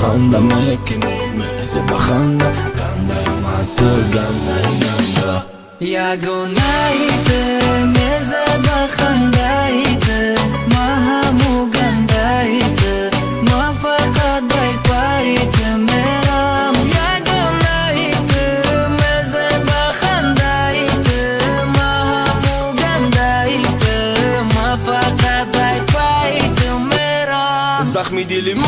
خنده میکنی مثل بخنده گنده من تو گنده یگانه‌ایت مثل بخنده‌ایت ما همو گنده‌ایت ما فقط در پایت میرم یگانه‌ایت مثل بخنده‌ایت ما همو گنده‌ایت ما فقط در پایت میرم زخمی دلی ما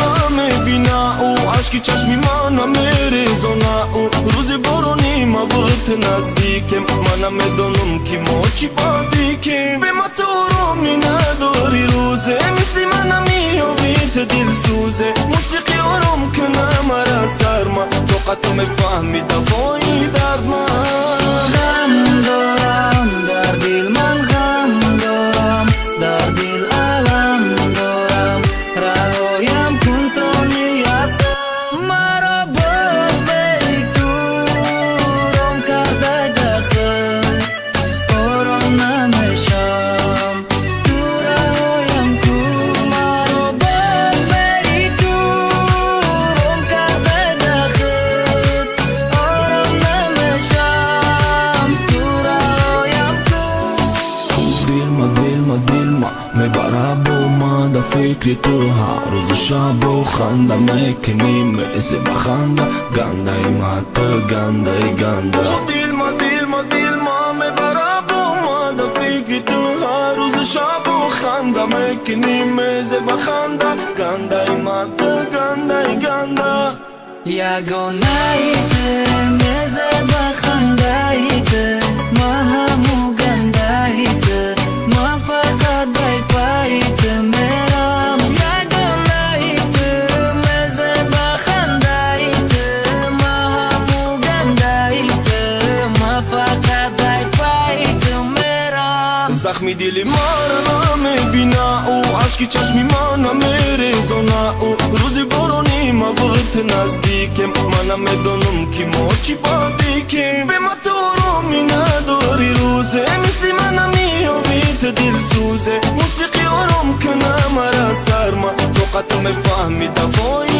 را نمیبینه او عشقی چشمی ما نمیریزونه او روز بارونی ما بود نزدیکم من نمیدونم که ما چی بادیکیم به ما تو رو می نداری روزه مثل من نمیابیت دل سوزه موسیقی آرام کنه مرا سرما طاقت میفهمی دوایی درد من غم دارم در دل من غم دارم در دل علم دارم رهایم کن تا نیستم مرا باز بری تو رام کرده داخل آرام نمیشم تو رهایم کن مرا باز بری تو رام کرده داخل آرام نمیشم تو رهایم کن دل ما میبره با ما در فکر تو هر روز شب و خنده میکنی مثل بخنده گنده ما تو گنده دل ما میبره با ما در فکر تو هر روز شب و خنده میکنی مثل بخنده گنده ما تو گنده یگانه‌ایت مثل بخنده‌ایت ما همو گنده‌ایت ما فقط در پایت میرم یگانه‌ایت مثل بخنده‌ایت ما همو گنده‌ایت ما فقط در پایت میرم زخمی دلی ما را نمیبینه او عشقی چشمی ما نمیریزونه او روز بارونی ما بود نزدیکم من نمیدونم که ما چی بادیکیم به ما تو رو می نداری روزه مثل من نمیابیت دل سوزه موسیقی آرام کنه مرا سرما طاقت میفهمی دوایی